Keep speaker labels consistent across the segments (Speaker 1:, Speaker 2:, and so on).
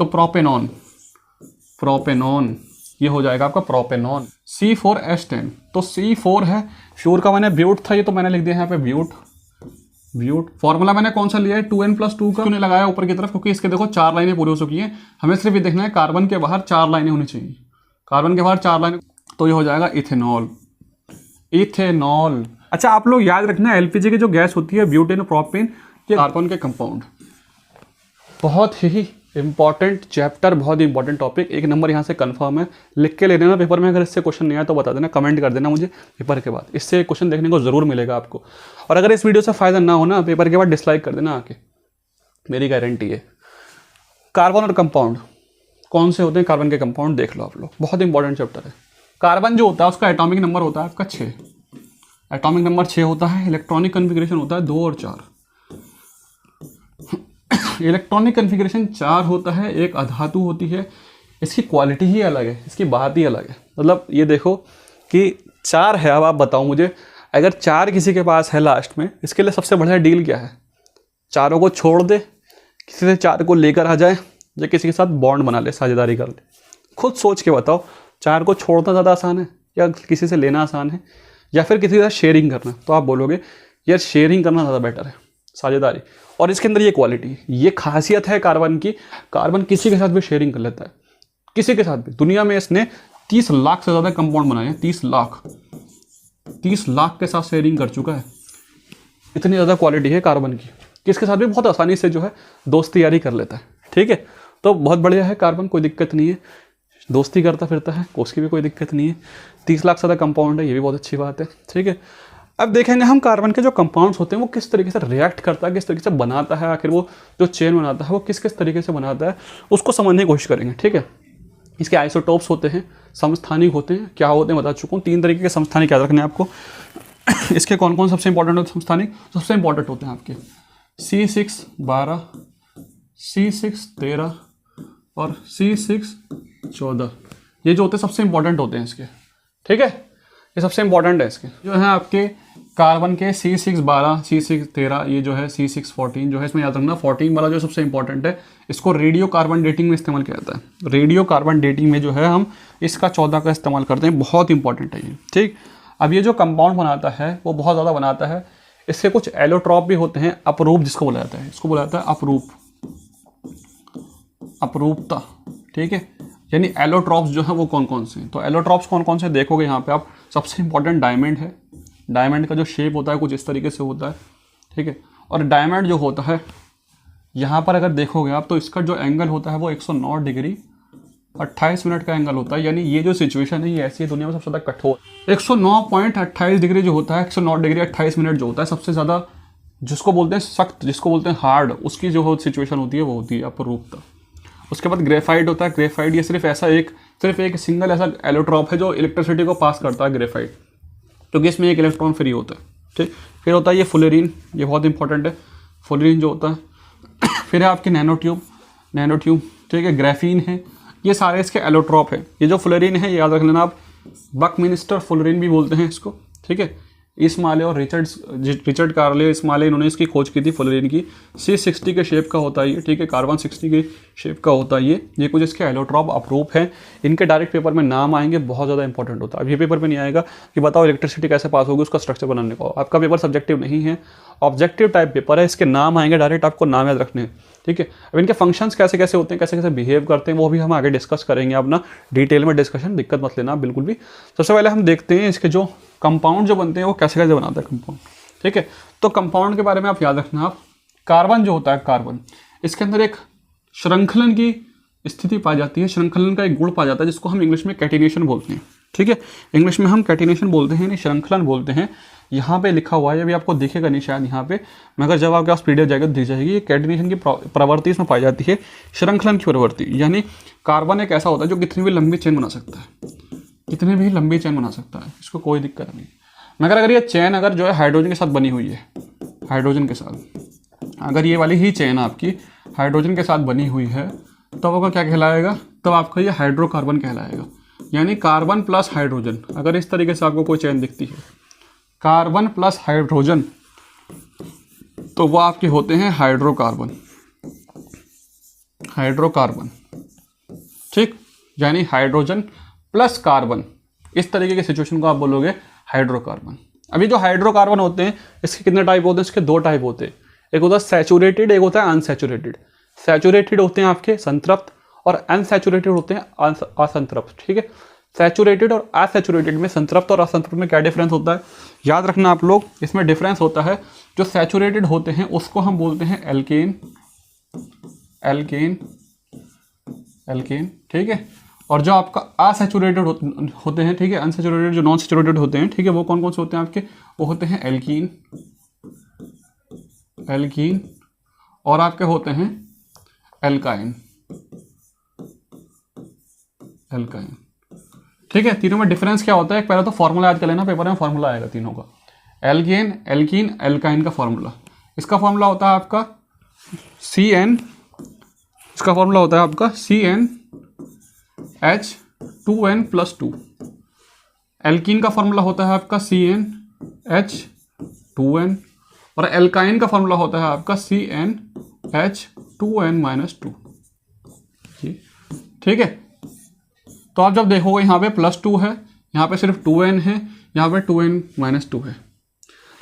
Speaker 1: तो propanone, propanone ये हो जाएगा आपका प्रोपेनॉन। C4H10, तो C4 है, फ्यूर का मैंने ब्यूट था ये, तो मैंने लिख दिया यहाँ पे ब्यूट। ब्यूट फॉर्मूला मैंने कौन सा लिया है, 2n+2 का, क्यों नहीं लगाया ऊपर की तरफ, क्योंकि इसके देखो 4 लाइनें पूरी हो चुकी हैं, हमें सिर्फ ये देखना है कार्बन के बाहर 4 लाइनें होनी चाहिए, कार्बन के बाहर 4 लाइनें, तो ये हो जाएगा इथेनॉल, इथेनॉल। अच्छा आप लोग याद रखना एलपीजी की जो गैस होती है ब्यूटेन प्रोपेन, ये कार्बन के कंपाउंड, बहुत ही इंपॉर्टेंट चैप्टर, बहुत ही इंपॉर्टेंट टॉपिक, 1 नंबर यहाँ से कंफर्म है, लिख के ले लेना पेपर में, अगर इससे क्वेश्चन नहीं आया तो बता देना, कमेंट कर देना मुझे पेपर के बाद, इससे क्वेश्चन देखने को जरूर मिलेगा आपको। और अगर इस वीडियो से फायदा ना हो ना, पेपर के बाद डिसलाइक कर देना आके, मेरी गारंटी है। कार्बन और कंपाउंड कौन से होते हैं, कार्बन के कंपाउंड देख लो आप लोग, बहुत इंपॉर्टेंट चैप्टर है। कार्बन जो होता है उसका एटॉमिक नंबर होता है आपका 6, एटॉमिक नंबर 6 होता है, इलेक्ट्रॉनिक कन्फिग्रेशन होता है 2 और 4, इलेक्ट्रॉनिक कन्फिग्रेशन 4 होता है, एक अधातु होती है, इसकी क्वालिटी ही अलग है, इसकी बात ही अलग है। मतलब ये देखो कि 4 है, अब आप बताओ मुझे, अगर 4 किसी के पास है लास्ट में, इसके लिए सबसे बढ़िया डील क्या है, चारों को छोड़ दे, किसी से 4 को लेकर आ जाए, या किसी के साथ बॉन्ड बना ले, साझेदारी कर ले। खुद सोच के बताओ, 4 को छोड़ना ज़्यादा आसान है या किसी से लेना आसान है, या फिर किसी के साथ शेयरिंग करना, तो आप बोलोगे यार शेयरिंग करना ज़्यादा बेटर है, साझेदारी। और इसके अंदर ये क्वालिटी, ये खासियत है कार्बन की, कार्बन किसी के साथ भी शेयरिंग कर लेता है, किसी के साथ भी। दुनिया में इसने 30 लाख से ज़्यादा कंपाउंड बनाए हैं, 30 लाख के साथ शेयरिंग कर चुका है, इतनी ज़्यादा क्वालिटी है कार्बन की, किसके साथ भी बहुत आसानी से जो है दोस्ती यारी कर लेता है। ठीक है, तो बहुत बढ़िया है कार्बन, कोई दिक्कत नहीं है, दोस्ती करता फिरता है, उसकी भी कोई दिक्कत नहीं है, 30 लाख से ज़्यादा कंपाउंड है, ये भी बहुत अच्छी बात है। ठीक है, अब देखेंगे हम कार्बन के जो कंपाउंड्स होते हैं वो किस तरीके से रिएक्ट करता है, किस तरीके से बनाता है, आखिर वो जो चेन बनाता है वो किस किस तरीके से बनाता है, उसको समझने की कोशिश करेंगे। ठीक है, इसके आइसोटोप्स होते हैं, समस्थानिक होते हैं, क्या होते हैं बता चुका हूँ, 3 तरीके के समस्थानिक याद रखने हैं आपको। इसके कौन कौन सबसे इंपॉर्टेंट होते हैं समस्थानिक, सबसे इंपॉर्टेंट होते हैं आपके C612, C613 और C614, ये जो होते हैं सबसे इंपॉर्टेंट होते हैं इसके। ठीक है, ये सबसे इंपॉर्टेंट है इसके, जो है आपके कार्बन के C612, C613, ये जो है C614 जो है, इसमें याद रखना 14 वाला जो सबसे इंपॉर्टेंट है, इसको रेडियो कार्बन डेटिंग में इस्तेमाल किया जाता है। रेडियो कार्बन डेटिंग में जो है हम इसका 14 का इस्तेमाल करते हैं, बहुत इंपॉर्टेंट है ये। ठीक, अब ये जो कंपाउंड बनाता है वो बहुत ज़्यादा बनाता है, इसके कुछ एलोट्रॉप भी होते हैं, अपरूप जिसको बोला जाता है, इसको बोला जाता है अपरूप, अपरूपता। ठीक है, यानी एलोट्रॉप्स जो है वो कौन कौन से हैं, तो एलोट्रॉप्स कौन कौन से देखोगे यहाँ पे आप, सबसे इंपॉर्टेंट डायमंड है, डायमंड का जो शेप होता है कुछ इस तरीके से होता है। ठीक है, और डायमंड जो होता है यहाँ पर अगर देखोगे आप, तो इसका जो एंगल होता है वो 109 डिग्री 28 मिनट का एंगल होता है, यानी ये जो सिचुएशन है ये ऐसी है दुनिया में सबसे ज़्यादा कठोर, 109.28 डिग्री जो होता है, 109 डिग्री 28 मिनट जो होता है, सबसे ज़्यादा जिसको बोलते हैं सख्त, जिसको बोलते हैं हार्ड, उसकी जो सिचुएशन होती है वो होती है अपरूपता। उसके बाद ग्रेफाइट होता है, ग्रेफाइट ये सिर्फ एक सिंगल ऐसा एलोट्रॉप है जो इलेक्ट्रिसिटी को पास करता है, ग्रेफाइट, क्योंकि इसमें एक इलेक्ट्रॉन फ्री होता है। ठीक, फिर होता है ये फ्लोरीन, ये बहुत इंपॉर्टेंट है, फ्लोरीन जो होता है। फिर है आपके नैनो ट्यूब, ठीक है, ग्राफीन है, ये सारे इसके एलोट्रॉप है। ये जो फ्लोरीन है ये याद रख लेना आप, बकमिंस्टर फ्लोरीन भी बोलते हैं इसको। ठीक है, इस्माइल और रिचर्ड कार्ले इस्माइल, इन्होंने इसकी खोज की थी फ्लोरीन की। C60 के शेप का होता है ये। ठीक है, कार्बन 60 के शेप का होता है ये कुछ इसके एलोट्रॉप अपरूप हैं। इनके डायरेक्ट पेपर में नाम आएंगे, बहुत ज़्यादा इंपॉर्टेंट होता है। अब ये पेपर में नहीं आएगा कि बताओ इलेक्ट्रिसिटी कैसे पास होगी, उसका स्ट्रक्चर बनाने को। आपका पेपर सब्जेक्टिव नहीं है, ऑब्जेक्टिव टाइप पेपर है, इसके नाम आएंगे डायरेक्ट, आपको नाम याद रखने हैं। ठीक है, अब इनके फंक्शंस कैसे कैसे होते हैं, कैसे कैसे बिहेव करते हैं, वो भी हम आगे डिस्कस करेंगे अपना डिटेल में डिस्कशन, दिक्कत मत लेना बिल्कुल भी। सबसे पहले हम देखते हैं इसके जो कंपाउंड जो बनते हैं वो कैसे कैसे बनाता है कंपाउंड। ठीक है, तो कंपाउंड के बारे में आप याद रखना, आप कार्बन जो होता है, कार्बन इसके अंदर एक श्रृंखलन की स्थिति पाई जाती है, श्रृंखलन का एक गुण पाया जाता है, जिसको हम इंग्लिश में कैटिनेशन बोलते हैं। ठीक है, इंग्लिश में हम कैटिनेशन बोलते हैं, नहीं श्रृंखलन बोलते हैं। यहाँ पे लिखा हुआ है, अभी आपको दिखेगा नहीं शायद यहाँ पे, मगर जब आपके पास पीडीएफ जाएगा दिख जाएगी। ये कैटिनेशन की प्रवृत्ति इसमें पाई जाती है, श्रृंखलन की प्रवृत्ति, यानी कार्बन एक ऐसा होता है जो कितनी भी लंबी चेन बना सकता है, कितनी भी लंबी चेन बना सकता है, इसको कोई दिक्कत नहीं। मगर अगर ये चेन अगर जो है हाइड्रोजन के साथ बनी हुई है, हाइड्रोजन के साथ, अगर ये वाली ही चेन आपकी हाइड्रोजन के साथ बनी हुई है, तब आपका क्या कहलाएगा, तब आपका ये हाइड्रोकार्बन कहलाएगा। यानी कार्बन प्लस हाइड्रोजन, अगर इस तरीके से आपको कोई चेन दिखती है, कार्बन प्लस हाइड्रोजन, तो वो आपके होते हैं हाइड्रोकार्बन। हाइड्रोकार्बन ठीक, यानी हाइड्रोजन प्लस कार्बन, इस तरीके की सिचुएशन को आप बोलोगे हाइड्रोकार्बन। अभी जो हाइड्रोकार्बन होते हैं इसके कितने टाइप होते हैं? इसके दो टाइप होते हैं, एक होता है सैचुरेटेड, एक होता है अनसैचुरेटेड। सैचुरेटेड होते हैं आपके संतृप्त और अनसैचुरेटेड होते हैं असंतृप्त। ठीक है, सैचुरेटेड और अनसैचुरेटेड में, संतृप्त और असंतृप्त में क्या डिफरेंस होता है याद रखना आप लोग। इसमें डिफरेंस होता है, जो सैचुरेटेड होते हैं उसको हम बोलते हैं एल्केन, एल्केन, एल्केन। ठीक है, और जो आपका अनसैचुरेटेड होते हैं, ठीक है, अनसैचुरेटेड जो नॉन सैचुरेटेड होते हैं, ठीक है, वो कौन कौन से होते हैं आपके? वो होते हैं एल्कीन, एल्कीन, और आपके होते हैं एल्काइन, एल्काइन। ठीक है, तीनों में डिफरेंस क्या होता है? पहले तो फॉर्मूला याद कर लेना, पेपर में फॉर्मूला आएगा तीनों का। एल्केन, एल्कीन, एल्काइन का फॉर्मूला, इसका फॉर्मूला होता है आपका CN, इसका फॉर्मूला होता है आपका CnH2n+2। एल्कीन का फॉर्मूला होता है आपका CnH2n, और एल्काइन का फॉर्मूला होता है आपका CnH2n-2। ठीक है, तो आप जब देखोगे यहाँ पे +2 है, यहाँ पे सिर्फ 2n है, यहाँ पे 2n-2 है।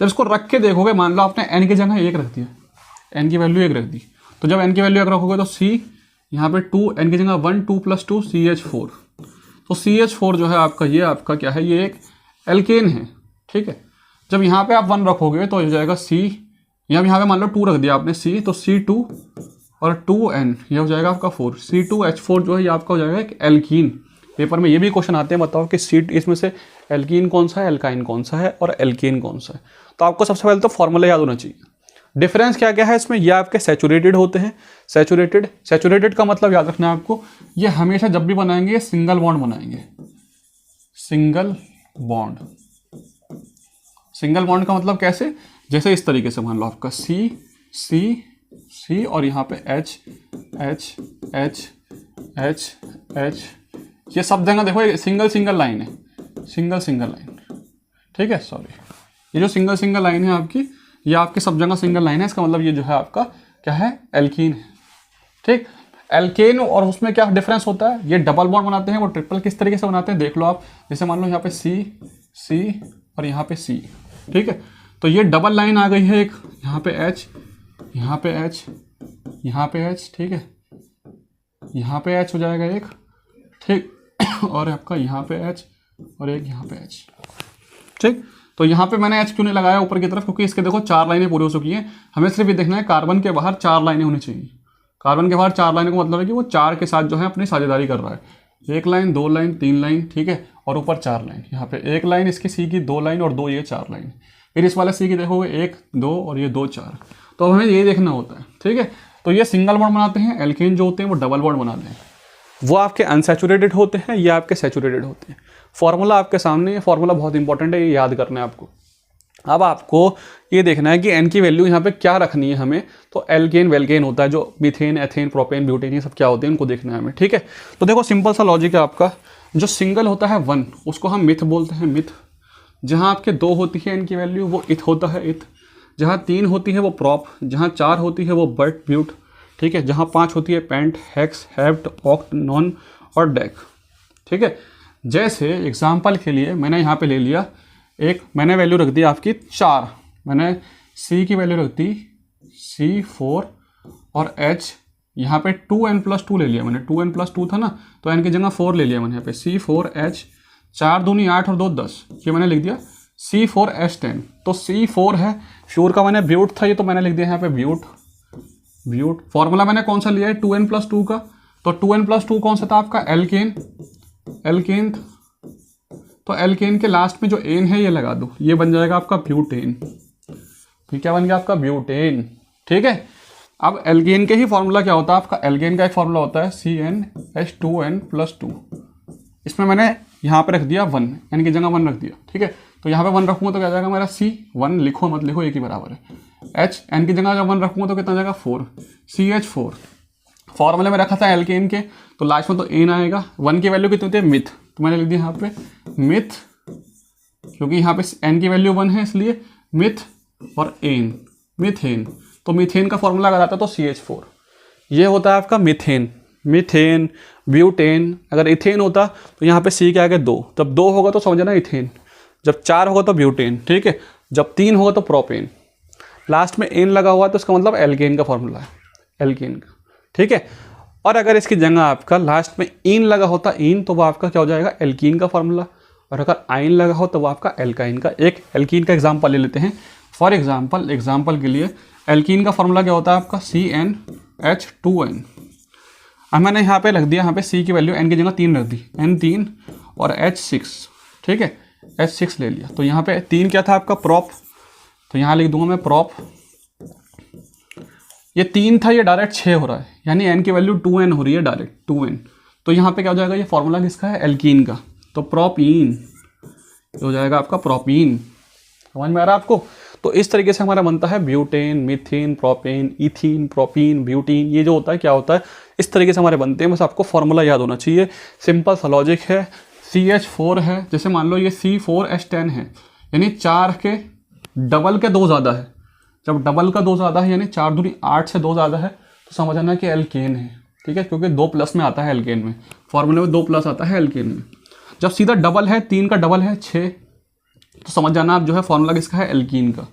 Speaker 1: जब इसको रख के देखोगे, मान लो आपने n की जगह 1 रख दिया, n की वैल्यू 1 रख दी, तो जब n की वैल्यू 1 रखोगे तो C यहाँ पे 2, n की जगह 1, 2 + 2 CH4। तो CH4 जो है आपका, ये आपका क्या है? ये एक एल्केन है। ठीक है, जब यहाँ पे आप 1 रखोगे तो हो जाएगा C, यहाँ पे मान लो 2 रख दिया आपने C, तो C2 और 2n ये हो जाएगा आपका 4। C2H4 जो है ये आपका हो जाएगा एक एल्कीन। पेपर में ये भी क्वेश्चन आते हैं, बताओ कि इसमें से एल्कीन कौन सा है, एल्काइन कौन सा है और एल्केन कौन सा है। तो आपको सबसे पहले तो फॉर्मूला याद होना चाहिए। डिफरेंस क्या क्या है इसमें? ये आपके सैचुरेटेड होते हैं, सैचुरेटेड का मतलब याद रखना है आपको, ये हमेशा जब भी बनाएंगे सिंगल बॉन्ड बनाएंगे, सिंगल बॉन्ड। सिंगल बॉन्ड का मतलब कैसे? जैसे इस तरीके से, मान लो आपका C और यहाँ पे H, ये सब जगह देखो ये सिंगल लाइन है, सिंगल लाइन। ठीक है, सॉरी, ये जो सिंगल लाइन है आपकी, ये आपकी सब जगह सिंगल लाइन है। इसका मतलब ये जो है आपका क्या है? एल्कीन है। ठीक, एल्केन और उसमें क्या डिफरेंस होता है? ये डबल बॉन्ड बनाते हैं, वो ट्रिपल किस तरीके से बनाते हैं देख लो आप। जैसे मान लो यहाँ पे C और यहाँ पे C। ठीक है, तो ये डबल लाइन आ गई है एक, यहाँ पे H, यहाँ पे H, यहाँ पे H। ठीक है, यहाँ पे H हो जाएगा एक, ठीक, और आपका यहाँ पे H और एक यहाँ पे H। ठीक, तो यहाँ पे मैंने H क्यों नहीं लगाया ऊपर की तरफ? क्योंकि इसके देखो 4 लाइनें पूरी हो चुकी हैं, हमें सिर्फ ये देखना है कार्बन के बाहर 4 लाइनें होनी चाहिए। कार्बन के बाहर 4 लाइनें का मतलब है कि वो 4 के साथ जो है अपनी साझेदारी कर रहा है। 1 लाइन, 2 लाइन, 3 लाइन, ठीक है, और ऊपर 4 लाइन। यहाँ पे 1 लाइन इसकी C की, 2 लाइन और 2 ये 4 लाइन। फिर इस वाले C की देखोगे 1, 2 और ये 2, 4। तो अब हमें ये देखना होता है। ठीक है, तो ये सिंगल बॉन्ड बनाते हैं, एल्केन जो होते हैं वो डबल बॉन्ड बनाते हैं, वो आपके अनसैचुरेटेड होते हैं, ये आपके सैचुरेटेड होते हैं। फॉर्मूला आपके सामने है, फॉर्मूला बहुत इंपॉर्टेंट है, ये याद करना है आपको। अब आपको ये देखना है कि n की वैल्यू यहाँ पे क्या रखनी है हमें। तो एल्केन वेल्केन होता है, जो मीथेन, एथेन, प्रोपेन, ब्यूटेन, ये सब क्या होते हैं उनको देखना है हमें। ठीक है, तो देखो सिंपल सा लॉजिक है आपका। जो सिंगल होता है 1 उसको हम मिथ बोलते हैं, मिथ। जहाँ आपके 2 होती है n की वैल्यू वो इथ होता है, इथ। जहाँ 3 होती है वो प्रॉप, जहाँ 4 होती है वो बट, ब्यूट। ठीक है, जहाँ 5 होती है pent, hex, hept, oct, non और डेक। ठीक है, जैसे एग्जाम्पल के लिए मैंने यहाँ पे ले लिया एक, मैंने वैल्यू रख दी आपकी 4, मैंने C की वैल्यू रख दी C4 और H यहाँ पे 2n+2 ले लिया मैंने, 2n+2 था ना, तो n की जगह 4 ले लिया मैंने यहाँ पे C4H, 4 दूनी 8 और 2 10, ये मैंने लिख दिया C4H10। तो C4 है, फ्यूर का मैंने ब्यूट था ये, तो मैंने लिख दिया यहाँ पे ब्यूट। फॉर्मूला मैंने कौन सा लिया है? 2n+2 का। तो 2n+2 कौन सा था आपका? एल्केन। तो एल्केन के लास्ट में जो एन है ये लगा दो, ये बन जाएगा आपका ब्यूटेन। फिर क्या बन गया आपका? ब्यूटेन। ठीक है, अब एल्केन के ही फॉर्मूला क्या होता है आपका? एल्केन का एक फॉर्मूला होता है CnH2n+2। इसमें मैंने यहाँ पे रख दिया 1, n की जगह 1 रख दिया। ठीक है, तो यहाँ पे 1 रखूँगा तो क्या जाएगा मेरा C1, लिखो मत लिखो, एक ही बराबर है। H, n की जगह जब 1 रखूँगा तो कितना जाएगा? 4, CH4। फॉर्मूले में रखा था एल्केन के, तो लास्ट में तो एन आएगा। 1 की वैल्यू कितनी होती है? मिथ, तो मैंने लिख दिया यहाँ पे मिथ, क्योंकि यहाँ पे n की वैल्यू 1 है इसलिए मिथ और एन, मिथेन। तो मीथेन का फॉर्मूला अगर आता है तो CH4, ये होता है आपका मीथेन। Methane, butane. अगर इथेन होता तो यहाँ पे सी के आगे 2, तब 2 होगा तो समझना इथेन, जब 4 होगा तो ब्यूटेन, ठीक है, जब 3 होगा तो प्रोपेन, लास्ट में एन लगा हुआ है तो इसका मतलब एल्केन का फॉर्मूला है, एल्केन का, ठीक है। और अगर इसकी जगह आपका लास्ट में इन लगा होता, इन, तो वो आपका क्या हो जाएगा, एल्कीन का फॉर्मूला। और अगर आइन लगा हो तो वो आपका एल्काइन का। एक एल्कीन का एग्जांपल ले लेते हैं। फॉर एग्जांपल के लिए एल्कीन का फॉर्मूला क्या होता है आपका, CnH2n। अब मैंने यहाँ पे रख दिया, यहाँ पे C की वैल्यू n की जगह 3 रख दी, N3 और H6, ठीक है, H6 ले लिया। तो यहाँ पे 3 क्या था आपका, प्रोप, तो यहाँ लिख दूंगा मैं प्रोप। ये 3 था, ये डायरेक्ट 6 हो रहा है, यानी n की वैल्यू 2n हो रही है, डायरेक्ट 2n। तो यहाँ पे क्या हो जाएगा, ये फॉर्मूला किसका है, एल्कीन का, तो प्रोपीन हो जाएगा आपका, प्रोपीन। समझ में आ रहा है आपको। तो इस तरीके से हमारा बनता है butane, methane, propane, ethene, propene, butene. ये जो होता है क्या होता है, इस तरीके से हमारे बनते हैं। बस आपको फॉर्मूला याद होना चाहिए, सिंपल सा लॉजिक है। CH4 है, जैसे मान लो ये C4H10 है, यानी 4 के डबल के 2 ज़्यादा है। जब डबल का 2 ज़्यादा है यानी 4 दूनी 8 से 2 ज़्यादा है, तो समझना कि एल्केन है, ठीक है, क्योंकि 2 प्लस में आता है एल्केन में, फॉर्मूले में 2 प्लस आता है एल्केन में। जब सीधा डबल है, 3 का डबल है 6, तो समझ जाना आप जो है फॉर्मूला किसका है, एल्कीन का।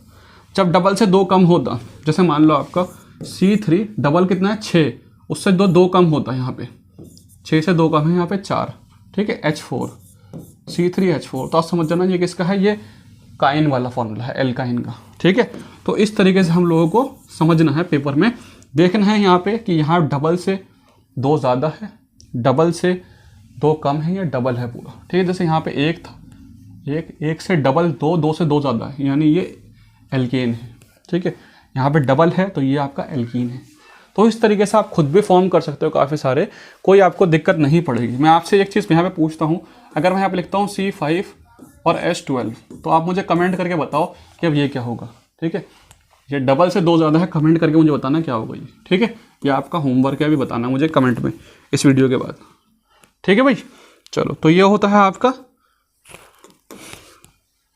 Speaker 1: जब डबल से 2 कम होता, जैसे मान लो आपका C3, डबल कितना है 6, उससे 2 कम होता है, यहाँ पे 6 से 2 कम है, यहाँ पे 4, ठीक है, H4, C3H4। तो आप समझ जाना ये किसका है, ये काइन वाला फॉर्मूला है, एल्काइन का, ठीक है। तो इस तरीके से हम लोगों को समझना है, पेपर में देखना है यहाँ पे कि यहाँ डबल से 2 ज़्यादा है, डबल से 2 कम है, या डबल है पूरा, ठीक है। जैसे यहाँ पे 1 था, एक से डबल 2, 2 से 2 ज़्यादा है, यानी ये एल्केन है, ठीक है। यहाँ पे डबल है तो ये आपका एल्कीन है। तो इस तरीके से आप खुद भी फॉर्म कर सकते हो काफ़ी सारे, कोई आपको दिक्कत नहीं पड़ेगी। मैं आपसे एक चीज़ यहाँ पे पूछता हूँ, अगर मैं यहाँ पे लिखता हूँ C5 और H12, तो आप मुझे कमेंट करके बताओ कि अब ये क्या होगा, ठीक है। ये डबल से 2 ज़्यादा है, कमेंट करके मुझे बताना क्या होगा ये, ठीक है। ये आपका होमवर्क है, अभी बताना मुझे कमेंट में इस वीडियो के बाद, ठीक है भाई। चलो, तो ये होता है आपका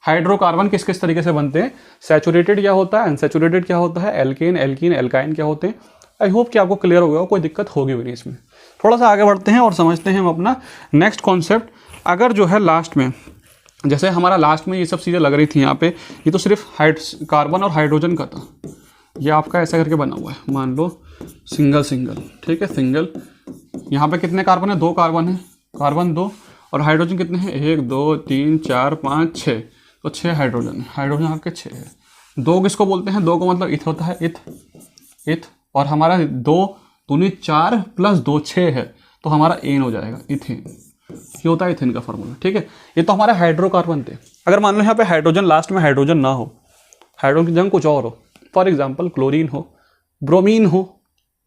Speaker 1: हाइड्रोकार्बन किस किस तरीके से बनते हैं, सैचुरेटेड क्या होता है, अनसैचुरेटेड क्या होता है, एल्केन, एल्कीन, एल्काइन क्या होते हैं। आई होप कि आपको क्लियर हो गया हो, कोई दिक्कत होगी भी नहीं इसमें। थोड़ा सा आगे बढ़ते हैं और समझते हैं हम अपना नेक्स्ट कॉन्सेप्ट। अगर जो है लास्ट में, जैसे हमारा लास्ट में ये सब चीज़ें लग रही थी यहाँ पे, ये तो सिर्फ कार्बन और हाइड्रोजन का था। ये आपका ऐसा करके बना हुआ है, मान लो सिंगल, ठीक है, सिंगल। यहाँ पे कितने कार्बन है, 2 कार्बन है, कार्बन 2, और हाइड्रोजन कितने हैं, 1 2 3 4 5 6, तो 6 हाइड्रोजन है, हाइड्रोजन आपके 6 है। 2 किसको बोलते हैं, 2 को मतलब इथ होता है, इथ, और हमारा 2 दूनी 4 + 2 6 है, तो हमारा एन हो जाएगा, इथेन। ये होता है इथेन का फॉर्मूला, ठीक है। ये तो हमारे हाइड्रोकार्बन थे। अगर मान लो यहाँ पे हाइड्रोजन, लास्ट में हाइड्रोजन ना हो, हाइड्रोजन की जगह कुछ और हो, फॉर एग्जाम्पल क्लोरीन हो, ब्रोमीन हो,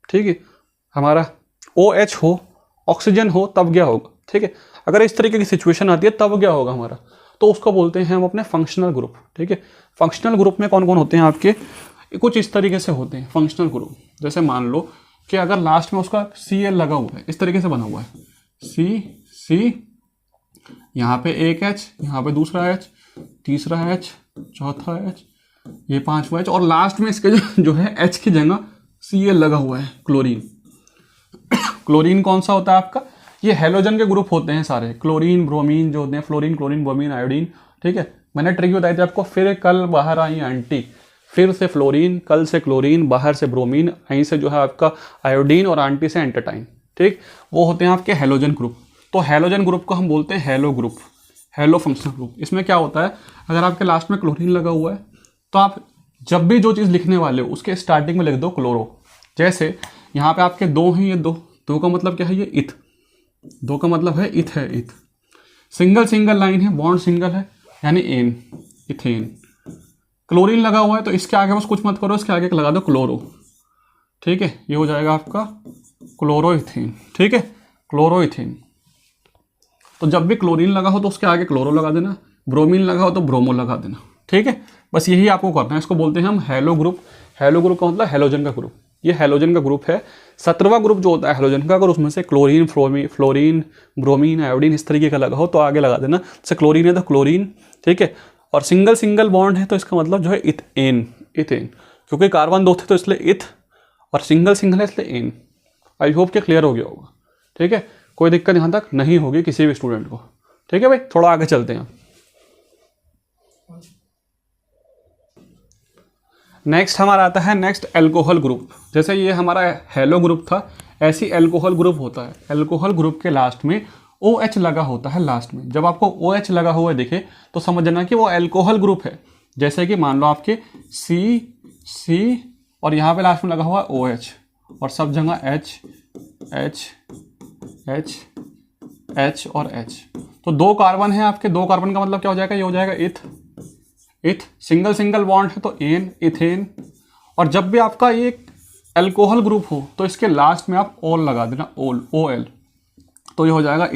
Speaker 1: ठीक है, हमारा OH हो, ऑक्सीजन हो, तब क्या होगा, ठीक है। अगर इस तरीके की सिचुएशन आती है तब क्या होगा हमारा, तो उसको बोलते हैं हम अपने फंक्शनल ग्रुप, ठीक है। फंक्शनल ग्रुप में कौन कौन होते हैं आपके, कुछ इस तरीके से होते हैं फंक्शनल ग्रुप। जैसे मान लो कि अगर लास्ट में उसका Cl लगा हुआ है, इस तरीके से बना हुआ है, C, यहाँ पे एक H, यहाँ पे दूसरा H, तीसरा H, चौथा H, ये 5वां H, और लास्ट में इसके जो है H की जगह Cl लगा हुआ है, क्लोरीन। क्लोरीन कौन सा होता है आपका, ये हेलोजन के ग्रुप होते हैं सारे, क्लोरीन, ब्रोमीन जो होते हैं, फ्लोरीन, क्लोरीन, ब्रोमीन, आयोडीन, ठीक है। मैंने ट्रिक बताई थी आपको, फिर कल बाहर आई आंटी, फिर से फ्लोरीन, कल से क्लोरीन, बाहर से ब्रोमीन, यहीं से जो है आपका आयोडीन, और आंटी से एंटाटाइन, ठीक। वो होते हैं आपके हेलोजन ग्रुप। तो हेलोजन ग्रुप को हम बोलते हैं hello group, hello functional group. इसमें क्या होता है, अगर आपके लास्ट में क्लोरीन लगा हुआ है, तो आप जब भी जो चीज़ लिखने वाले हो उसके स्टार्टिंग में लिख दो क्लोरो। जैसे यहाँ पे आपके 2 हैं, ये 2 का मतलब क्या है, ये इथ, 2 का मतलब है इथ है, इथ। सिंगल लाइन है, बॉन्ड सिंगल है, यानी एन, इथेन। क्लोरीन लगा हुआ है तो इसके आगे बस कुछ मत करो, इसके आगे लगा दो क्लोरो, ठीक है। ये हो जाएगा आपका क्लोरोइथेन, ठीक है, क्लोरोइथेन। तो जब भी क्लोरीन लगा हो तो उसके आगे क्लोरो लगा देना, ब्रोमीन लगा हो तो ब्रोमो लगा देना, ठीक है। बस यही आपको करना है। इसको बोलते हैं हम हेलो ग्रुप। हेलो ग्रुप का मतलब हेलोजन का ग्रुप। ये हेलोजन का ग्रुप है। 17वां ग्रुप जो होता है हेलोजन का, अगर उसमें से क्लोरीन, फ्लोरीन, ब्रोमीन, आयोडीन इस तरीके का लगा हो तो आगे लगा देना। जैसे क्लोरीन है तो क्लोरीन, ठीक है। और सिंगल बॉन्ड है तो इसका मतलब जो है इथेन, क्योंकि कार्बन 2 थे तो इसलिए इथ, और सिंगल है इसलिए एन। आई होप कि क्लियर हो गया होगा। ठीक है, कोई दिक्कत यहाँ तक नहीं होगी किसी भी स्टूडेंट को। ठीक है भाई, थोड़ा आगे चलते हैं। नेक्स्ट हमारा आता है नेक्स्ट एल्कोहल ग्रुप। जैसे ये हमारा हेलो ग्रुप था, ऐसी एल्कोहल ग्रुप होता है। एल्कोहल ग्रुप के लास्ट में OH लगा होता है लास्ट में। जब आपको OH लगा हुआ दिखे तो समझना कि वो एल्कोहल ग्रुप है। जैसे कि मान लो आपके C और यहाँ पे लास्ट में लगा हुआ OH और सब जगह H और H। तो 2 कार्बन है आपके, 2 कार्बन का मतलब क्या हो जाएगा, ये हो जाएगा इथ, सिंगल बॉन्ड है तो एन, इथेन। और जब भी आपका ये एल्कोहल ग्रुप हो तो इसके लास्ट में आप ओल लगा देना, OL, तो ये हो जाएगा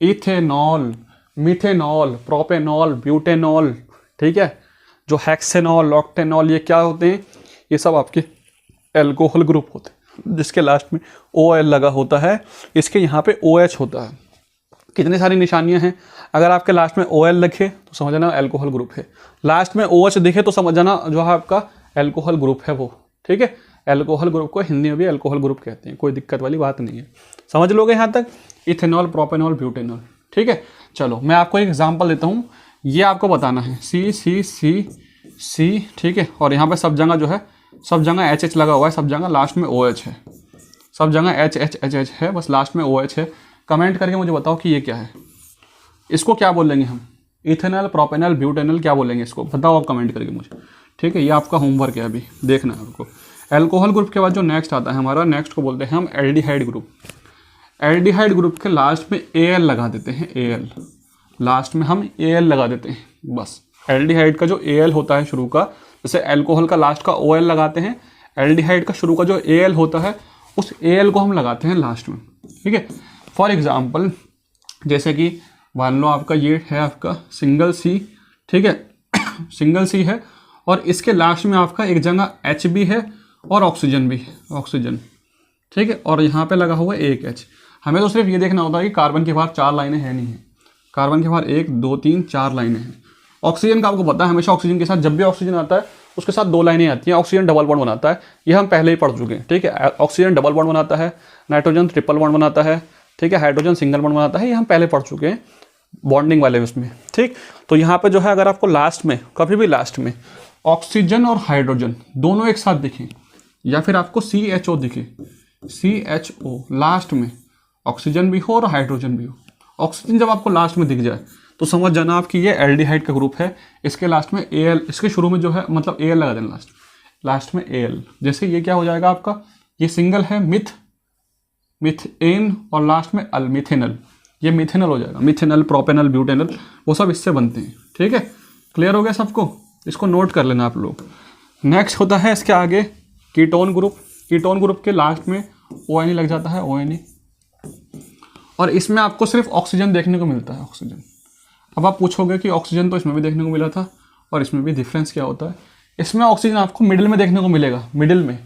Speaker 1: इथेनॉल, मिथेनॉल, प्रोपेनॉल, ब्यूटेनॉल। ठीक है, जो हेक्सेनॉल, ऑक्टेनॉल, ये क्या होते हैं, ये सब आपके एल्कोहल ग्रुप होते हैं जिसके लास्ट में OL लगा होता है। इसके यहाँ पे OH होता है। कितनी सारी निशानियां हैं, अगर आपके लास्ट में OL लिखे तो समझ जाना एल्कोहल ग्रुप है, लास्ट में OH दिखे तो समझ जाना जो है आपका एल्कोहल ग्रुप है वो। ठीक है, एल्कोहल ग्रुप को हिंदी में भी एल्कोहल ग्रुप कहते हैं, कोई दिक्कत वाली बात नहीं है। समझ लोगे यहाँ तक, इथेनॉल, प्रोपेनॉल, ब्यूटेनॉल। ठीक है, चलो मैं आपको एक एग्जाम्पल देता हूँ, ये आपको बताना है C। ठीक है, और यहाँ पे सब जगह जो है, सब जगह HH लगा हुआ है, सब जगह लास्ट में OH है, सब जगह HH है, बस लास्ट में OH है। कमेंट करके मुझे बताओ कि ये क्या है, इसको क्या बोलेंगे हम, इथेनॉल, प्रोपेनॉल, ब्यूटेनॉल, क्या बोलेंगे इसको, बताओ आप कमेंट करके मुझे। ठीक है, ये आपका होमवर्क है, अभी देखना है आपको। एल्कोहल ग्रुप के बाद जो नेक्स्ट आता है हमारा, नेक्स्ट को बोलते हैं हम एल्डिहाइड ग्रुप। एल्डिहाइड ग्रुप के लास्ट में AL लगा देते हैं, AL, लास्ट में हम AL लगा देते हैं बस। एल्डिहाइड का जो AL होता है शुरू का, जैसे एल्कोहल का लास्ट का OL लगाते हैं, एल्डिहाइड का शुरू का जो AL होता है उस AL को हम लगाते हैं लास्ट में। ठीक है, फॉर एग्जाम्पल जैसे कि मान लो आपका ये है आपका सिंगल C। ठीक है, सिंगल C है और इसके लास्ट में आपका एक जगह H भी है और ऑक्सीजन भी है, ऑक्सीजन। ठीक है, और यहाँ पे लगा हुआ है एक H। हमें तो सिर्फ ये देखना होता है कि कार्बन के बाहर 4 लाइनें हैं नहीं है, कार्बन के बाहर 1 2 3 4 लाइनें हैं। ऑक्सीजन का आपको पता है, हमेशा ऑक्सीजन के साथ जब भी ऑक्सीजन आता है उसके साथ 2 लाइनें आती हैं। ऑक्सीजन डबल बॉन्ड बनाता है, ये हम पहले ही पढ़ चुके हैं। ठीक है, ऑक्सीजन डबल बॉन्ड बनाता है, नाइट्रोजन ट्रिपल बॉन्ड बनाता है। ठीक है, हाइड्रोजन सिंगल बॉन्ड बनाता है, ये हम पहले पढ़ चुके हैं बॉन्डिंग वाले उसमें। ठीक, तो यहाँ पे जो है अगर आपको लास्ट में, कभी भी लास्ट में ऑक्सीजन और हाइड्रोजन दोनों एक साथ दिखे या फिर आपको CHO दिखे, CHO लास्ट में ऑक्सीजन भी हो और हाइड्रोजन भी हो, ऑक्सीजन जब आपको लास्ट में दिख जाए तो समझ जाना आप कि ये एल्डिहाइड का ग्रुप है। इसके लास्ट में AL, इसके शुरू में जो है मतलब AL लगा देना लास्ट में AL। जैसे ये क्या हो जाएगा आपका, ये सिंगल है मिथेन और लास्ट में मिथेनल, ये मिथेनल हो जाएगा। मिथेनल, प्रोपेनल, ब्यूटेनल, वो सब इससे बनते हैं। ठीक है, क्लियर हो गया सबको, इसको नोट कर लेना आप लोग। नेक्स्ट होता है इसके आगे कीटोन ग्रुप। कीटोन ग्रुप के लास्ट में ONE लग जाता है, ONE, और इसमें आपको सिर्फ ऑक्सीजन देखने को मिलता है, ऑक्सीजन। अब आप पूछोगे कि ऑक्सीजन तो इसमें भी देखने को मिला था और इसमें भी, डिफरेंस क्या होता है। इसमें ऑक्सीजन आपको मिडिल में देखने को मिलेगा, मिडिल में,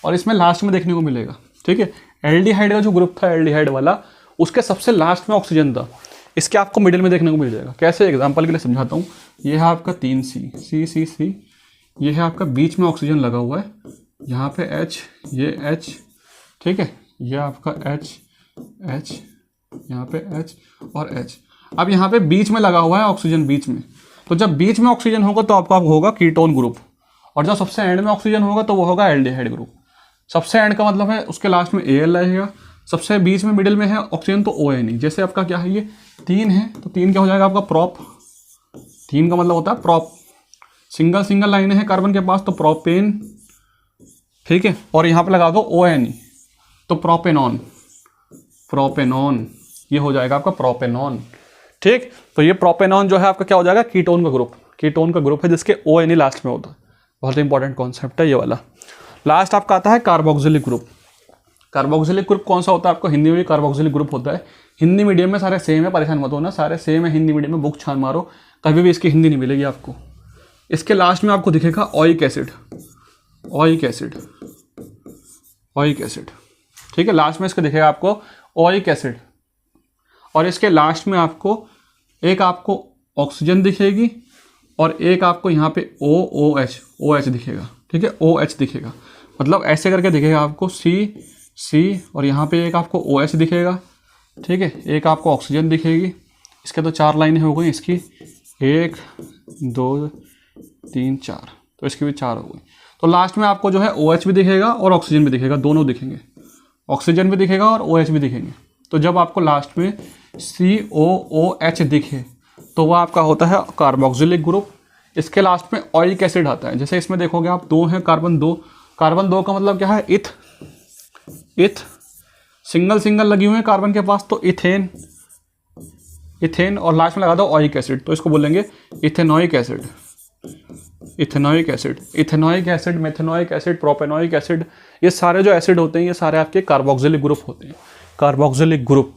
Speaker 1: और इसमें लास्ट में देखने को मिलेगा। ठीक है, एल्डिहाइड का जो ग्रुप था, एल्डिहाइड वाला, उसके सबसे लास्ट में ऑक्सीजन था, इसके आपको मिडिल में देखने को मिल जाएगा। कैसे, एग्जांपल के लिए समझाता हूँ। ये है आपका 3C, ये है आपका बीच में ऑक्सीजन लगा हुआ है, यहाँ पे H, ये H। ठीक है, ये आपका H, यहाँ पे H और H। अब यहाँ पे बीच में लगा हुआ है ऑक्सीजन, बीच में। तो जब बीच में ऑक्सीजन होगा तो आपका होगा कीटोन ग्रुप, और जब सबसे एंड में ऑक्सीजन होगा तो वो होगा एल्डिहाइड ग्रुप। सबसे एंड का मतलब है उसके लास्ट में AL रहेगा, सबसे बीच में मिडिल में है ऑक्सीजन तो ONE। जैसे आपका क्या है, ये 3 है तो 3 क्या हो जाएगा आपका, प्रोप। 3 का मतलब होता है प्रोप, सिंगल लाइन है कार्बन के पास तो प्रोपेन। ठीक है, और यहाँ पे लगा दो ONE तो प्रोपेनॉन, ये हो जाएगा आपका प्रोपेनॉन। ठीक, तो ये प्रोपेनॉन जो है आपका क्या हो जाएगा, कीटोन का ग्रुप। कीटोन का ग्रुप है जिसके ONE लास्ट में होता है, बहुत इंपॉर्टेंट कॉन्सेप्ट है ये वाला। लास्ट आपका आता है कार्बोक्सिलिक ग्रुप। कार्बोक्सिलिक ग्रुप कौन सा होता है, आपको हिंदी में भी कार्बोक्सिलिक ग्रुप होता है। हिंदी मीडियम में सारे सेम है, परेशान मत होना, सारे सेम है हिंदी मीडियम में। बुक छान मारो, कभी भी इसकी हिंदी नहीं मिलेगी आपको। इसके लास्ट में आपको दिखेगा ओइक एसिड। ठीक है, लास्ट में इसका दिखेगा आपको ओइक एसिड, और इसके लास्ट में आपको एक आपको ऑक्सीजन दिखेगी और एक आपको यहाँ पे OH दिखेगा। ठीक है, OH दिखेगा, मतलब ऐसे करके दिखेगा आपको C, और यहाँ पे एक आपको OH दिखेगा, ठीक है, एक आपको ऑक्सीजन दिखेगी। इसके तो 4 लाइनें हो गई इसकी, 1 2 3 4, तो इसकी भी 4 हो गई। तो लास्ट में आपको जो है OH भी दिखेगा और ऑक्सीजन भी दिखेगा, दोनों दिखेंगे, ऑक्सीजन भी दिखेगा और OH भी दिखेंगे। तो जब आपको लास्ट में COOH दिखे तो वह आपका होता है कार्बोक्सिलिक ग्रुप। इसके लास्ट में ऑयलिक एसिड आता है। जैसे इसमें देखोगे आप 2 हैं, कार्बन 2, कार्बन 2 का मतलब क्या है, इथ सिंगल सिंगल लगी हुई है कार्बन के पास, तो इथेन, और लास्ट में लगा दो ऑयलिक एसिड, तो इसको बोलेंगे ethanoic acid, ethanoic acid, ethanoic acid, methanoic acid, propanoic acid, ये सारे जो एसिड होते हैं ये सारे आपके कार्बोक्सिलिक ग्रुप होते हैं। कार्बोक्सिलिक ग्रुप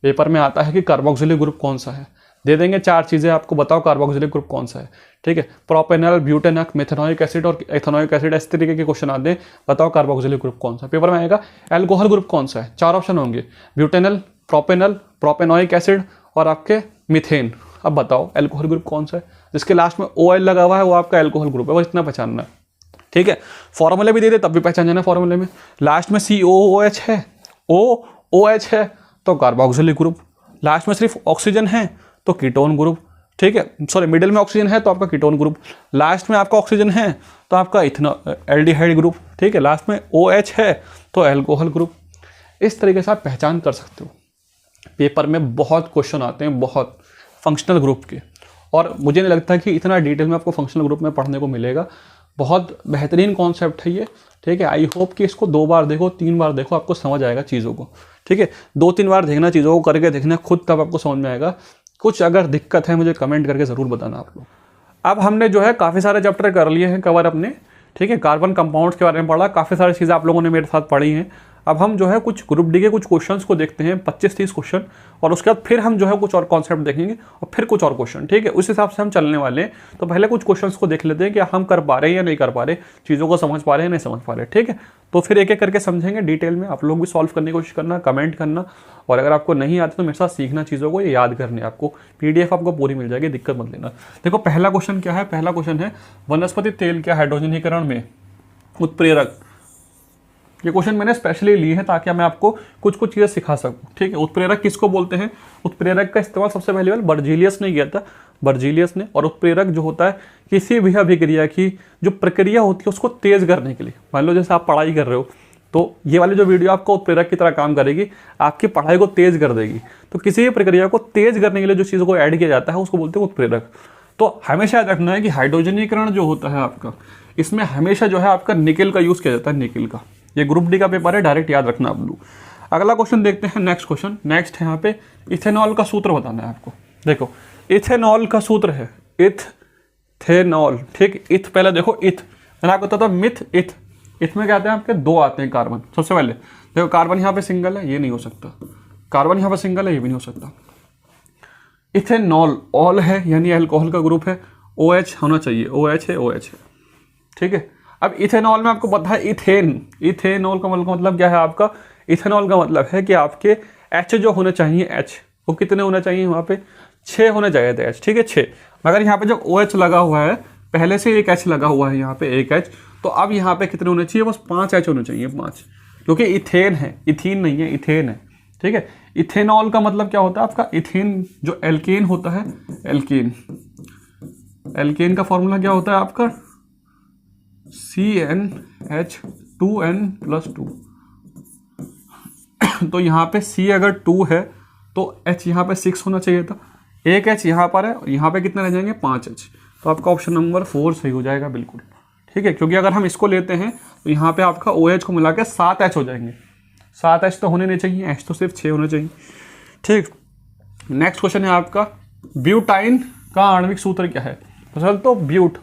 Speaker 1: पेपर में आता है कि कार्बोक्सिलिक ग्रुप कौन सा है, दे देंगे 4 चीज़ें आपको, बताओ कार्बोक्सिलिक ग्रुप कौन सा है, ठीक है। प्रोपेनॉल, ब्यूटेनॉल, मेथेनोइक एसिड और इथेनोइक एसिड, इस तरीके के क्वेश्चन आते हैं, बताओ कार्बोक्सिलिक ग्रुप कौन सा। पेपर में आएगा एल्कोहल ग्रुप कौन सा है, 4 ऑप्शन होंगे, ब्यूटेनॉल, प्रोपेनॉल, प्रोपेनोइक एसिड और आपके मीथेन। अब बताओ एल्कोहल ग्रुप कौन सा है, जिसके लास्ट में OL लगा हुआ है वो आपका एल्कोहल ग्रुप है, वो इतना पहचानना है, ठीक है। फॉर्मूले भी दे दे तब भी पहचान जाना फॉर्मूले में। लास्ट में COOH है, OOH है तो कार्बोक्सिलिक ग्रुप, लास्ट में सिर्फ ऑक्सीजन है तो कीटोन ग्रुप, ठीक है, सॉरी मिडिल में ऑक्सीजन है तो आपका कीटोन ग्रुप, लास्ट में आपका ऑक्सीजन है तो आपका एल्डिहाइड ग्रुप, ठीक है, लास्ट में OH है तो एल्कोहल ग्रुप। इस तरीके से आप पहचान कर सकते हो। पेपर में बहुत क्वेश्चन आते हैं, बहुत फंक्शनल ग्रुप के, और मुझे नहीं लगता कि इतना डिटेल में आपको फंक्शनल ग्रुप में पढ़ने को मिलेगा। बहुत बेहतरीन कॉन्सेप्ट है ये, ठीक है। आई होप कि इसको 2 बार देखो, 3 बार देखो, आपको समझ आएगा चीज़ों को, ठीक है। 2-3 बार देखना, चीज़ों को करके देखना खुद, तब आपको समझ में आएगा। कुछ अगर दिक्कत है मुझे कमेंट करके ज़रूर बताना आप लोग। अब हमने जो है काफ़ी सारे चैप्टर कर लिए हैं कवर अपने, ठीक है। कार्बन कंपाउंड्स के बारे में पढ़ा, काफ़ी सारी चीज़ें आप लोगों ने मेरे साथ पढ़ी हैं। अब हम जो है कुछ ग्रुप डी के कुछ क्वेश्चंस को देखते हैं, 25-30 क्वेश्चन, और उसके बाद फिर हम जो है कुछ और कॉन्सेप्ट देखेंगे और फिर कुछ और क्वेश्चन, ठीक है। उस हिसाब से हम चलने वाले हैं। तो पहले कुछ क्वेश्चंस को देख लेते हैं कि हम कर पा रहे हैं या नहीं कर पा रहे, चीज़ों को समझ पा रहे हैं नहीं समझ पा रहे, ठीक है। तो फिर एक एक करके समझेंगे डिटेल में, आप लोग भी सॉल्व करने की कोशिश करना, कमेंट करना, और अगर आपको नहीं आती तो मेरे साथ सीखना चीज़ों को, याद करने, आपको PDF आपको पूरी मिल जाएगी, दिक्कत मत लेना। देखो पहला क्वेश्चन क्या है, पहला क्वेश्चन है वनस्पति तेल के हाइड्रोजनीकरण में उत्प्रेरक। ये क्वेश्चन मैंने स्पेशली लिए हैं ताकि मैं आपको कुछ कुछ चीज़ें सिखा सकूं, ठीक है। उत्प्रेरक किसको बोलते हैं, उत्प्रेरक का इस्तेमाल सबसे पहली बार बर्जीलियस ने किया था, बर्जीलियस ने। और उत्प्रेरक जो होता है किसी भी अभिक्रिया की जो प्रक्रिया होती है उसको तेज करने के लिए। मान लो जैसे आप पढ़ाई कर रहे हो तो ये वाली जो वीडियो आपको उत्प्रेरक की तरह काम करेगी, आपकी पढ़ाई को तेज कर देगी। तो किसी भी प्रक्रिया को तेज करने के लिए जो चीज़ों को ऐड किया जाता है उसको बोलते हैं उत्प्रेरक। तो हमेशा याद रखना है कि हाइड्रोजनीकरण जो होता है आपका, इसमें हमेशा जो है आपका निकेल का यूज़ किया जाता है, निकेल का। ये ग्रुप डी का पेपर है, डायरेक्ट याद रखना आप लोग। अगला क्वेश्चन देखते हैं, नेक्स्ट क्वेश्चन। नेक्स्ट है यहाँ पे इथेनॉल का सूत्र बताना है आपको। देखो इथेनॉल का सूत्र है इथेनॉल, ठीक। इथ पहले देखो, इथ मैंने आपको बताया था मिथ, इथ। इथ में क्या आते हैं आपके 2 आते हैं कार्बन। सबसे पहले देखो कार्बन यहाँ पे सिंगल है, ये नहीं हो सकता, कार्बन यहाँ पे सिंगल है, ये भी नहीं हो सकता। इथेनॉल ऑल है यानी अल्कोहल का ग्रुप है, OH होना चाहिए, OH है, OH है, ठीक है। अब इथेनॉल में आपको पता है इथेन, इथेनॉल का मतलब क्या है आपका, इथेनॉल का मतलब है कि आपके H जो होने चाहिए, H वो कितने होने चाहिए, वहाँ पे 6 होने चाहिए थे H, ठीक है, 6। मगर यहाँ पे जब OH लगा हुआ है, पहले से एक H लगा हुआ है यहाँ पे, एक H, तो अब यहाँ पे कितने होने चाहिए, बस 5 H होने चाहिए, 5, क्योंकि इथेन है, इथीन नहीं है, इथेन है, ठीक है। इथेनॉल का मतलब क्या होता है आपका, इथेन जो एल्केन होता है, एल्केन, एल्केन का फॉर्मूला क्या होता है आपका, CnH2n+2। तो यहाँ पे C अगर 2 है तो H यहाँ पे 6 होना चाहिए था, एक H यहाँ पर है, यहाँ पे कितने रह जाएंगे, 5H। तो आपका ऑप्शन नंबर 4 सही हो जाएगा बिल्कुल, ठीक है। क्योंकि अगर हम इसको लेते हैं तो यहाँ पे आपका OH को मिला के 7H हो जाएंगे, 7H तो होने नहीं चाहिए, H तो सिर्फ 6 होना चाहिए, ठीक। नेक्स्ट क्वेश्चन है आपका ब्यूटाइन का आणविक सूत्र क्या है। तो ब्यूट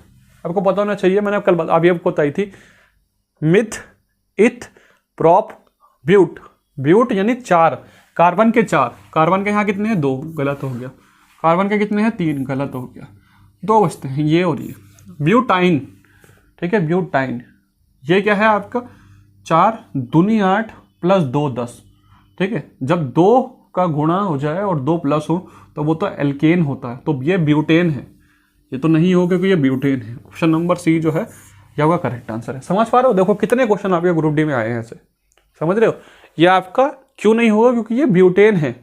Speaker 1: आपको पता होना चाहिए, मैंने कल अभी आपको बताई थी, मिथ, इथ, प्रोप, ब्यूट। ब्यूट यानी 4, कार्बन के 4, कार्बन के यहाँ कितने हैं, 2, गलत हो गया। कार्बन के कितने हैं, 3, गलत हो गया। 2 बचते हैं, ये और ये, ब्यूटाइन, ठीक है, ब्यूटाइन। ये क्या है आपका, 4 दूनी 8 + 2 10, ठीक है। जब 2 का गुणा हो जाए और 2 प्लस हो तो वो तो एल्केन होता है, तो ये ब्यूटेन है, ये तो नहीं हो क्योंकि ये ब्यूटेन है। ऑप्शन नंबर C जो है ये होगा करेक्ट आंसर है। समझ पा रहे हो, देखो कितने क्वेश्चन आपके ग्रुप डी में आए हैं ऐसे, समझ रहे हो। ये आपका क्यों नहीं होगा, क्योंकि ये ब्यूटेन है,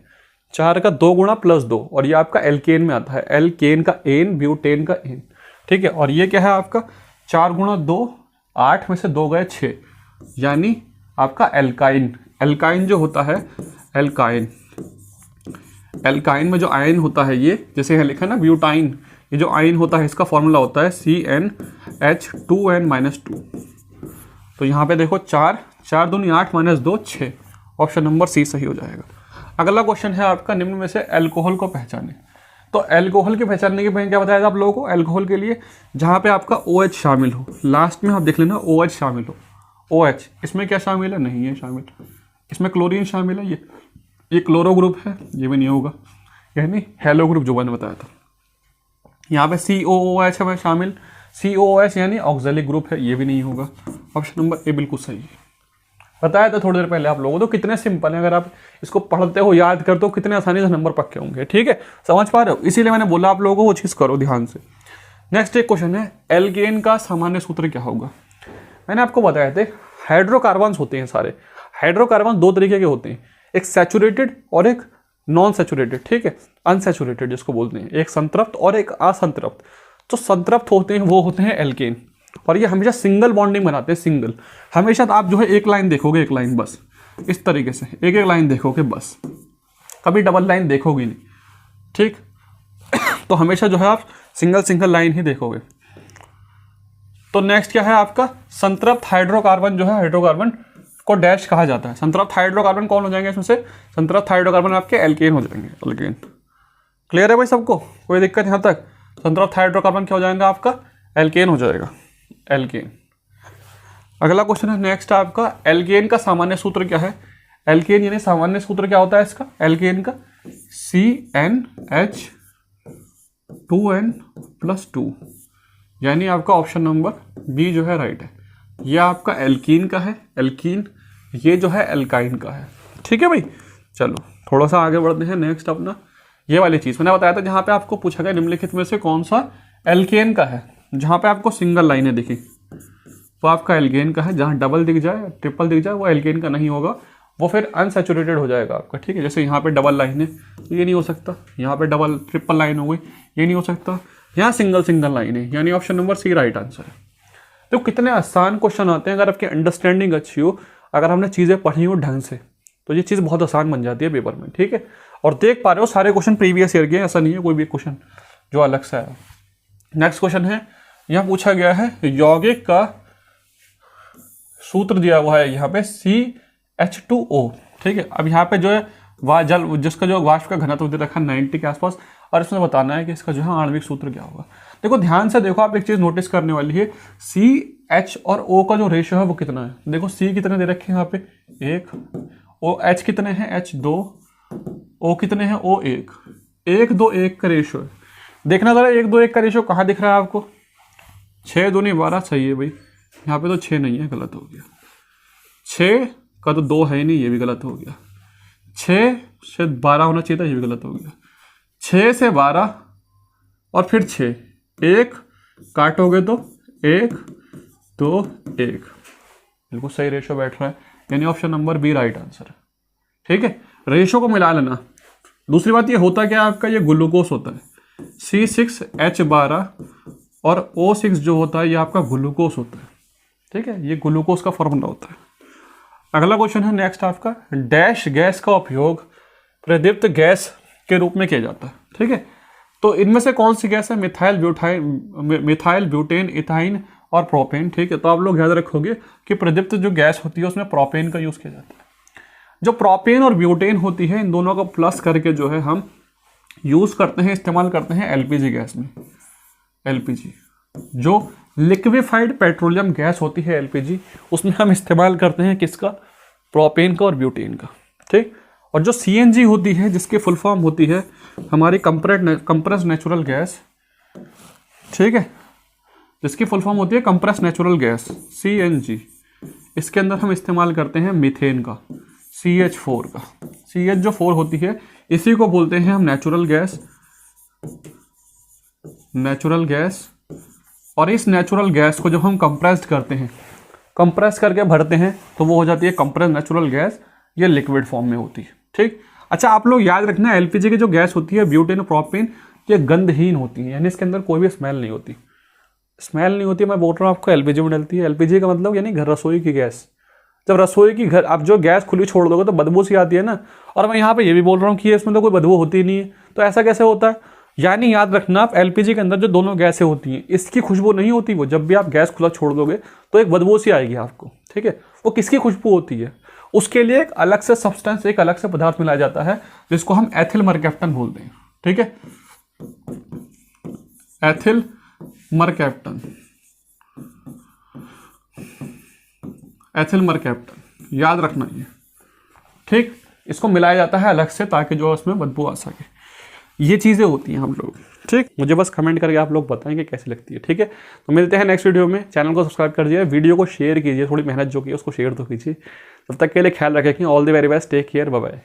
Speaker 1: 4 का 2 गुणा प्लस 2, और ये आपका एल्केन में आता है, एल्केन का एन, ब्यूटेन का एन, ठीक है। और ये क्या है आपका 4 गुणा 2, 8 में से 2 गए 6, यानी आपका एल्काइन। एल्काइन जो होता है, एल्काइन, एल्काइन में जो आयन होता है, ये जैसे यहाँ लिखा है ना ब्यूटाइन, ये जो आयन होता है इसका फॉर्मूला होता है CnH2n-2। तो यहाँ पे देखो 4 दूनी 8 माइनस 2 6, ऑप्शन नंबर सी सही हो जाएगा। अगला क्वेश्चन है आपका, निम्न में से अल्कोहल को पहचाने। तो अल्कोहल के पहचानने के पहले क्या बताया था आप लोगों को, अल्कोहल के लिए जहाँ पे आपका OH शामिल हो, लास्ट में आप देख लेना OH शामिल हो, OH इसमें क्या शामिल है, नहीं है शामिल, इसमें क्लोरीन शामिल है, ये क्लोरो ग्रुप है, ये भी नहीं होगा, यानी हेलो ग्रुप जो मैंने बताया था। यहाँ पे COOH है शामिल, COOH यानी ऑक्जेलिक ग्रुप है, ये भी नहीं होगा, ऑप्शन नंबर ए बिल्कुल सही है। बताया था थोड़ी देर पहले आप लोगों को, तो कितने सिंपल है, अगर आप इसको पढ़ते हो याद करते हो कितने आसानी से नंबर पक्के होंगे, ठीक है, समझ पा रहे हो, इसीलिए मैंने बोला आप लोगों को वो चीज़ करो ध्यान से। नेक्स्ट एक क्वेश्चन है, एल्केन का सामान्य सूत्र क्या होगा। मैंने आपको बताया थे हाइड्रोकार्बन्स होते हैं सारे, हाइड्रोकार्बन 2 तरीके के होते हैं, एक सैचुरेटेड और एक नॉन सैचुरेटेड, ठीक है, अनसैचुरेटेड जिसको बोलते हैं, एक संतृप्त और एक असंतृप्त। तो संतृप्त होते हैं वो होते हैं एल्केन, और ये हमेशा सिंगल बॉन्डिंग बनाते हैं, सिंगल, हमेशा तो आप जो है एक लाइन देखोगे, एक लाइन बस, इस तरीके से एक एक लाइन देखोगे बस, कभी डबल लाइन देखोगे नहीं, ठीक। तो हमेशा जो है आप सिंगल लाइन ही देखोगे। तो नेक्स्ट क्या है आपका, संतृप्त हाइड्रोकार्बन जो है, हाइड्रोकार्बन को डैश कहा जाता है। संतृप्त हाइड्रोकार्बन कौन हो जाएंगे इसमें से, संतृप्त हाइड्रोकार्बन आपके एल्केन हो जाएंगे, एल्केन। क्लियर है भाई सबको, कोई दिक्कत यहाँ तक। संतृप्त हाइड्रोकार्बन क्या हो जाएगा आपका, एल्केन हो जाएगा, एल्केन। अगला क्वेश्चन है नेक्स्ट आपका, एल्केन का सामान्य सूत्र क्या है। एल्केन यानी सामान्य सूत्र क्या होता है इसका, एल्केन का CnH2n+2, यानी आपका ऑप्शन नंबर बी जो है राइट है। यह आपका एल्कीन का है, एल्कीन, ये जो है एल्काइन का है, ठीक है भाई। चलो थोड़ा सा आगे बढ़ते हैं, नेक्स्ट अपना ये वाली चीज़ मैंने बताया था, जहाँ पे आपको पूछा गया निम्नलिखित में से कौन सा एल्केन का है, जहाँ पे आपको सिंगल लाइनें दिखी वो आपका एल्केन का है, जहाँ डबल दिख जाए, ट्रिपल दिख जाए, वो एल्केन का नहीं होगा, वो फिर अनसैचुरेटेड हो जाएगा आपका, ठीक है। जैसे यहाँ पे डबल लाइन है, ये नहीं हो सकता, यहाँ पे डबल ट्रिपल लाइन हो गई, ये नहीं हो सकता, यहाँ सिंगल लाइन है, यानी option number C right answer है। तो कितने आसान क्वेश्चन आते हैं, अगर आपकी अंडरस्टैंडिंग अच्छी हो, अगर हमने चीज़ें पढ़ी हो ढंग से, तो ये चीज़ बहुत आसान बन जाती है पेपर में, ठीक है। और देख पा रहे हो सारे क्वेश्चन प्रीवियस ईयर के, ऐसा नहीं है कोई भी क्वेश्चन जो अलग से आया। नेक्स्ट क्वेश्चन है, यहाँ पूछा गया है यौगिक का सूत्र दिया हुआ है यहाँ पे CH2O, ठीक है। अब यहाँ पे जो है जल, जिसका जो वाष्प का घनत्व दे रखा है 90 के आसपास, और इसमें बताना है कि इसका जो है आणविक सूत्र क्या होगा। देखो ध्यान से देखो, आप एक चीज नोटिस करने वाली है, CH और O का जो रेशियो है वो कितना है। देखो C कितने दे रखे हैं यहाँ पे 1, OH कितने हैं H2, O कितने हैं O1, 1 2 1 का रेशियो है। देखना जरा 1 2 1 का रेशियो कहाँ दिख रहा है आपको, 6 दूनी 12 सही है भाई, यहाँ पे तो 6 नहीं है, गलत हो गया, 6 का तो 2 है ही नहीं, ये भी गलत हो गया, 6 से 12 होना चाहिए था, ये भी गलत हो गया, 6 से 12 और फिर 6, 1 काटोगे तो 1 2 1, बिल्कुल सही रेशियो बैठ रहा है, यानी option number B right answer है, ठीक है। रेशियो को मिला लेना। दूसरी बात ये होता क्या है आपका, ये ग्लूकोज होता है, C6H12 और O6 जो होता है ये आपका ग्लूकोज होता है, ठीक है, ये ग्लूकोज का फॉर्मूला होता है। अगला क्वेश्चन है नेक्स्ट आपका, डैश गैस का उपयोग प्रदीप्त गैस के रूप में किया जाता है, ठीक है। तो इनमें से कौन सी गैस है, मिथाइल ब्यूटेन, इथाइन और प्रोपेन, ठीक है। तो आप लोग याद रखोगे कि प्रदीप्त जो गैस होती है उसमें प्रोपेन का यूज किया जाता है। जो प्रोपेन और ब्यूटेन होती है, इन दोनों को प्लस करके जो है हम यूज करते हैं, इस्तेमाल करते हैं एलपीजी गैस में। एलपीजी जो लिक्विफाइड पेट्रोलियम गैस होती है एलपीजी, उसमें हम इस्तेमाल करते हैं किसका, प्रोपेन का और ब्यूटेन का, ठीक। और जो सीएनजी होती है, जिसकी फुल फॉर्म होती है हमारी कंप्रेस्ड नेचुरल गैस, ठीक है, जिसकी फुल फॉर्म होती है कंप्रेस्ड नेचुरल गैस सीएनजी, इसके अंदर हम इस्तेमाल करते हैं मीथेन का, CH4 का। CH जो 4 होती है इसी को बोलते हैं हम नेचुरल गैस। और इस नेचुरल गैस को जब हम कंप्रेस्ड करते हैं, कंप्रेस करके भरते हैं, तो वो हो जाती है कंप्रेस्ड नेचुरल गैस, ये लिक्विड फॉर्म में होती है। ठीक, अच्छा आप लोग याद रखना एलपीजी की जो गैस होती है ब्यूटेन प्रोपेन, ये गंधहीन होती है, यानी इसके अंदर कोई भी स्मेल नहीं होती। स्मेल नहीं होती, मैं बोल रहा हूँ आपको एलपीजी में डलती है। एलपीजी का मतलब यानी घर रसोई की गैस। जब रसोई की घर आप जो गैस खुली छोड़ दोगे तो बदबू सी आती है ना, और मैं यहाँ पे ये भी बोल रहा हूँ कि इसमें तो कोई बदबू होती नहीं है, तो ऐसा कैसे होता है? यानी याद रखना आप एलपीजी के अंदर जो दोनों गैसें होती हैं इसकी खुशबू नहीं होती, वो जब भी आप गैस खुला छोड़ दोगे तो एक बदबू सी आएगी आपको। ठीक है, वो किसकी खुशबू होती है? उसके लिए एक अलग से सब्सटेंस, एक अलग से पदार्थ मिलाया जाता है जिसको हम एथिल मरकैप्टन बोलते हैं। ठीक है, एथिल मरकैप्टन, एथिल मरकैप्टन याद रखना ये। ठीक, इसको मिलाया जाता है अलग से ताकि जो उसमें बदबू आ सके। ये चीज़ें होती हैं हम लोग। ठीक, मुझे बस कमेंट करके आप लोग बताएं कि कैसी लगती है। ठीक है, तो मिलते हैं नेक्स्ट वीडियो में। चैनल को सब्सक्राइब कर दीजिए, वीडियो को शेयर कीजिए, थोड़ी मेहनत जो की उसको शेयर तो कीजिए। तब तक के लिए ख्याल रखें। All the very best, take care, bye bye.